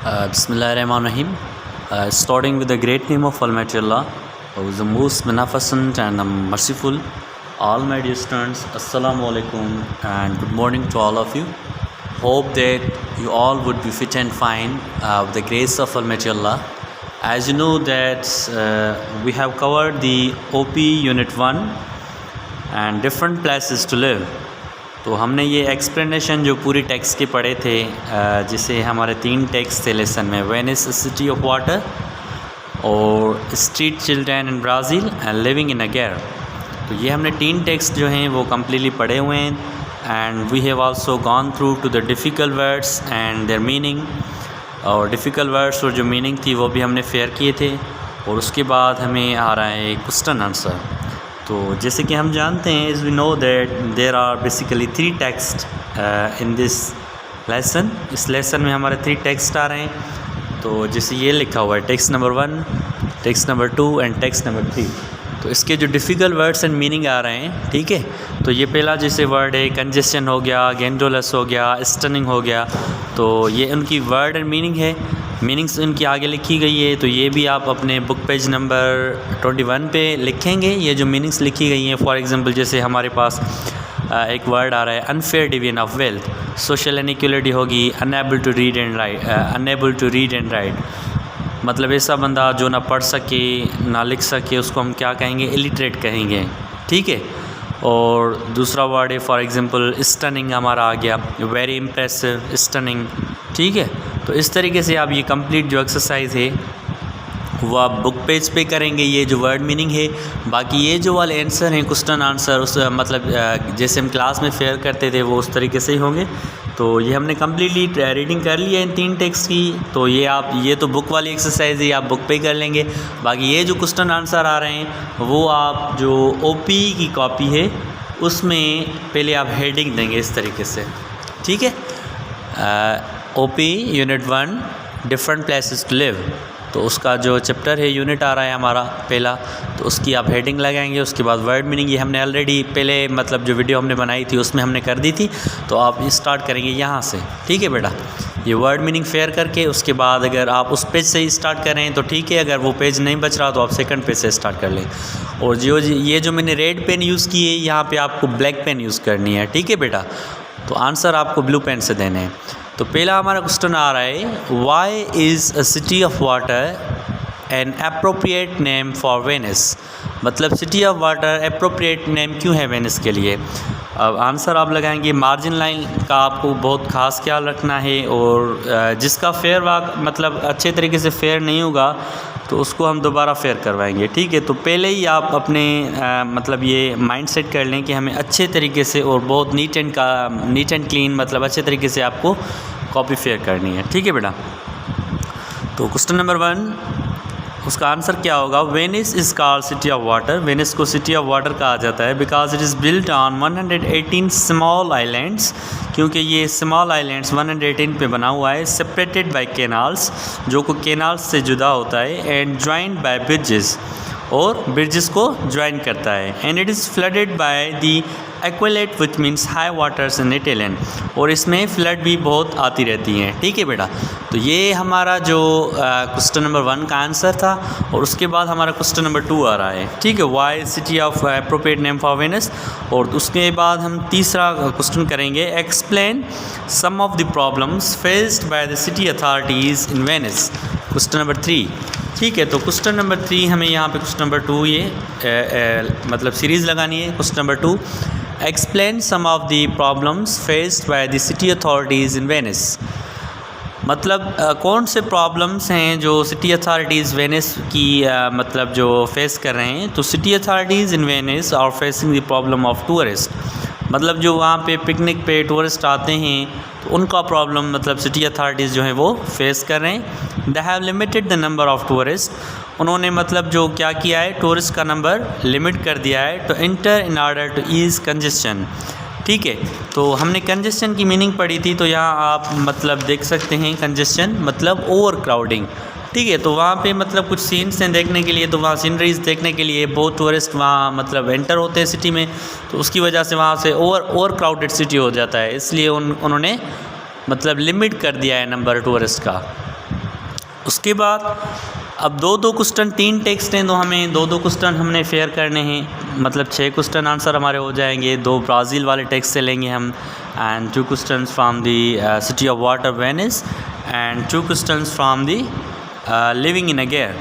Bismillahirrahmanirrahim. Starting with the great name of Almighty Allah, who is the most beneficent and the merciful. All my dear students, Assalamu alaikum and good morning to all of you. Hope that you all would be fit and fine with the grace of Almighty Allah. As you know that we have covered the OP Unit 1 and different places to live. तो हमने ये explanation जो पूरी text के पढ़े थे जिसे हमारे 3 टेक्स्ट थे लेसन में, वेनिस सिटी ऑफ वाटर और street children in Brazil and living in a ger. तो ये हमने 3 टेक्स्ट जो हैं वो कम्प्लीटली पढ़े हुए हैं and we have also gone through to the difficult words and their meaning. और डिफ़िकल्ट वर्ड्स और जो मीनिंग थी वो भी हमने फेयर किए थे। और उसके बाद हमें आ रहा है क्वेश्चन आंसर। तो जैसे कि हम जानते हैं, is we know that there are basically 3 text in this lesson. इस लेसन में हमारे 3 टेक्स्ट आ रहे हैं। तो जैसे ये लिखा हुआ है text number 1, text number 2 and text number 3। तो इसके जो डिफ़िकल्ट वर्ड्स एंड मीनिंग आ रहे हैं, ठीक है। तो ये पहला जैसे वर्ड है कंजेशन हो गया, गेंडोलस हो गया, स्टनिंग हो गया। तो ये उनकी वर्ड एंड मीनिंग है, मीनिंग्स उनकी आगे लिखी गई है। तो ये भी आप अपने बुक पेज नंबर 21 पे लिखेंगे ये जो मीनिंग्स लिखी गई हैं। फॉर एग्जांपल जैसे हमारे पास एक वर्ड आ रहा है unfair division of wealth, social inequality होगी, unable to read and write, मतलब ऐसा बंदा जो ना पढ़ सके ना लिख सके उसको हम क्या कहेंगे, इलिटरेट कहेंगे, ठीक है। और दूसरा वर्ड है फॉर एग्जांपल स्टनिंग हमारा आ गया, वेरी इम्प्रेसिव, स्टनिंग, ठीक है। तो इस तरीके से आप ये कंप्लीट जो एक्सरसाइज है वो आप बुक पेज पे करेंगे, ये जो वर्ड मीनिंग है। बाकी ये जो वाले आंसर हैं क्वेश्चन आंसर, उस मतलब जैसे हम क्लास में फेयर करते थे वो उस तरीके से ही होंगे। तो ये हमने कम्प्लीटली रीडिंग कर लिया इन 3 टेक्स्ट की। तो ये तो बुक वाली एक्सरसाइज है, आप बुक पे कर लेंगे। बाकी ये जो क्वेश्चन आंसर आ रहे हैं वो आप जो ओपी की कॉपी है उसमें पहले आप हेडिंग देंगे इस तरीके से, ठीक है। OP unit 1 different places to live. तो उसका जो चैप्टर है यूनिट आ रहा है हमारा पहला, तो उसकी आप हेडिंग लगाएंगे। उसके बाद वर्ड मीनिंग ये हमने ऑलरेडी पहले मतलब जो वीडियो हमने बनाई थी उसमें हमने कर दी थी। तो आप स्टार्ट करेंगे यहाँ से, ठीक है बेटा। ये वर्ड मीनिंग फेयर करके उसके बाद अगर आप उस पेज से ही स्टार्ट करें तो ठीक है, अगर वो पेज नहीं बच रहा तो आप सेकंड पेज से स्टार्ट कर लें। और ये जो मैंने रेड पेन यूज़ की है यहाँ पर आपको ब्लैक पेन यूज़ करनी है, ठीक है बेटा। तो आंसर आपको ब्लू पेन से देने हैं। तो पहला हमारा क्वेश्चन आ रहा है, why is a city of water an appropriate name for Venice. मतलब city of water appropriate name क्यों है वेनिस के लिए। अब आंसर आप लगाएंगे, मार्जिन लाइन का आपको बहुत ख़ास ख्याल रखना है। और जिसका फेयर वाक मतलब अच्छे तरीके से फेयर नहीं होगा तो उसको हम दोबारा फेयर करवाएंगे, ठीक है। तो पहले ही आप अपने मतलब ये माइंड सेट कर लें कि हमें अच्छे तरीके से और बहुत नीट एंड क्लीन मतलब अच्छे तरीके से आपको कॉपी फेयर करनी है, ठीक है बेटा। तो क्वेश्चन नंबर 1 उसका आंसर क्या होगा, Venice is called city of water. Venice को सिटी ऑफ वाटर कहा जाता है because it is built on 118 small islands, क्योंकि ये स्मॉल आइलैंड्स 118 पे बना हुआ है, सेपरेटेड बाय कैनाल्स, जो को कैनाल्स से जुदा होता है, एंड ज्वाइंड बाय ब्रिजेस, और ब्रिजेस को ज्वाइन करता है, and it is flooded by the एक्वेलेट which means high waters in Italian, और इसमें फ्लड भी बहुत आती रहती हैं, ठीक है बेटा। तो ये हमारा जो क्वेश्चन नंबर 1 का आंसर था। और उसके बाद हमारा क्वेश्चन नंबर 2 आ रहा है, ठीक है, why city of appropriate name for Venice. और उसके बाद हम तीसरा क्वेश्चन करेंगे, explain some of the problems faced by the city authorities in Venice. Question number 3, ठीक है। तो क्वेश्चन नंबर 3 हमें यहाँ पे क्वेश्चन नंबर 2 ये मतलब सीरीज़ लगानी है। Question number 2, explain some of the problems faced by the city authorities in Venice. मतलब कौन से प्रॉब्लम्स हैं जो सिटी अथॉरिटीज़ वेनिस की मतलब जो फेस कर रहे हैं। तो city authorities in Venice are facing the problem of tourist, मतलब जो वहाँ पे पिकनिक पे टूरिस्ट आते हैं तो उनका प्रॉब्लम मतलब सिटी अथॉरिटीज़ जो है वो फेस कर रहे हैं। They have limited the number of tourist, उन्होंने मतलब जो क्या किया है, टूरिस्ट का नंबर लिमिट कर दिया है, to enter in order to ease congestion, ठीक है। तो हमने कंजेशन की मीनिंग पढ़ी थी। तो यहाँ आप मतलब देख सकते हैं कंजेशन मतलब ओवर क्राउडिंग, ठीक है। तो वहाँ पे मतलब कुछ सीन्स हैं देखने के लिए, तो वहाँ सीनरीज़ देखने के लिए बहुत टूरिस्ट वहाँ मतलब एंटर होते हैं सिटी में, तो उसकी वजह से वहाँ से ओवर क्राउडेड सिटी हो जाता है, इसलिए उन्होंने मतलब लिमिट कर दिया है नंबर टूरिस्ट का। उसके बाद अब दो क्वेश्चन, 3 टेक्स्ट हैं तो हमें दो क्वेश्चन हमने फेयर करने हैं, मतलब 6 क्वेश्चन आंसर हमारे हो जाएंगे। 2 ब्राज़ील वाले टेक्स्ट से लेंगे हम, and 2 question from the city of water Venice, and 2 question from the living in a gear.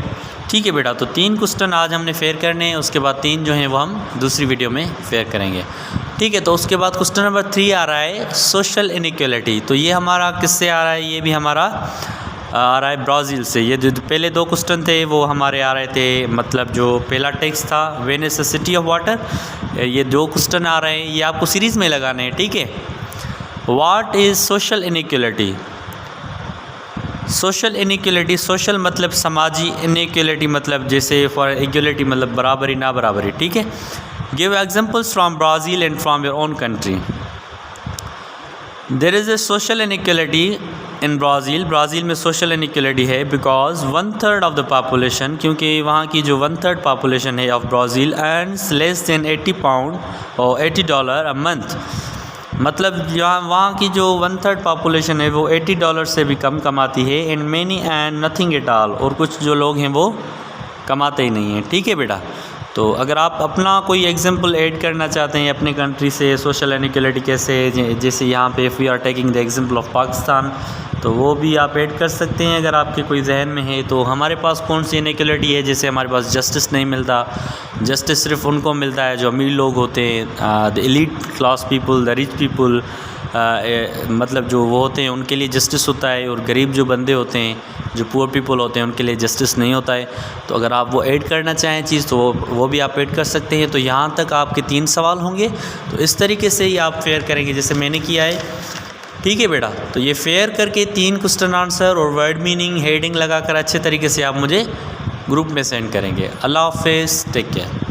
ठीक है बेटा, तो 3 क्वेश्चन आज हमने फेयर करने हैं, उसके बाद 3 जो हैं वो हम दूसरी वीडियो में फेयर करेंगे। ठीक है, तो उसके बाद क्वेश्चन नंबर 3 आ रहा है सोशल इनइक्वालिटी। तो ये हमारा किससे आ रहा है? ये भी हमारा आ रहा है ब्राज़ील से। ये जो पहले 2 क्वेश्चन थे वो हमारे आ रहे थे, मतलब जो पहला टेक्स्ट था वेनिस सिटी ऑफ वाटर, ये 2 क्वेश्चन आ रहे हैं, ये आपको सीरीज़ में लगाने हैं। ठीक है, what is social inequality? Social inequality, social मतलब समाजी, इनइक्वालिटी मतलब जैसे फॉर इक्वलिटी मतलब बराबरी ना बराबरी। ठीक है, give examples from Brazil and from your own country. There is a social inequality in Brazil. Brazil में सोशल इनइक्वालिटी है बिकॉज 1/3 ऑफ द पॉपुलेशन, क्योंकि वहाँ की जो 1/3 पॉपुलेशन है of Brazil earns less than 80 pound और $80 अ मंथ। मतलब वहाँ की जो 1/3 पॉपुलेशन है वो $80 से भी कम कमाती है। In many and nothing at all, और कुछ जो लोग हैं वो कमाते ही नहीं हैं। ठीक है बेटा, तो अगर आप अपना कोई एग्जांपल ऐड करना चाहते हैं अपने कंट्री से सोशल इनइक्वालिटी कैसे, जैसे यहाँ पे if we are taking the example of Pakistan, तो वो भी आप ऐड कर सकते हैं अगर आपके कोई जहन में है। तो हमारे पास कौन सी इनइक्वालिटी है? जैसे हमारे पास जस्टिस नहीं मिलता, जस्टिस सिर्फ उनको मिलता है जो अमीर लोग होते हैं, the elite class people, the rich people, मतलब जो वो होते हैं उनके लिए जस्टिस होता है, और गरीब जो बंदे होते हैं, जो पुअर पीपल होते हैं, उनके लिए जस्टिस नहीं होता है। तो अगर आप वो ऐड करना चाहें चीज़ तो वो भी आप ऐड कर सकते हैं। तो यहाँ तक आपके 3 सवाल होंगे, तो इस तरीके से ही आप फेयर करेंगे जैसे मैंने किया है। ठीक है बेटा, तो ये फेयर करके 3 क्वेश्चन आंसर और वर्ड मीनिंग हेडिंग लगाकर अच्छे तरीके से आप मुझे ग्रुप में सेंड करेंगे। अल्लाह हाफ़िज़, टेक केयर।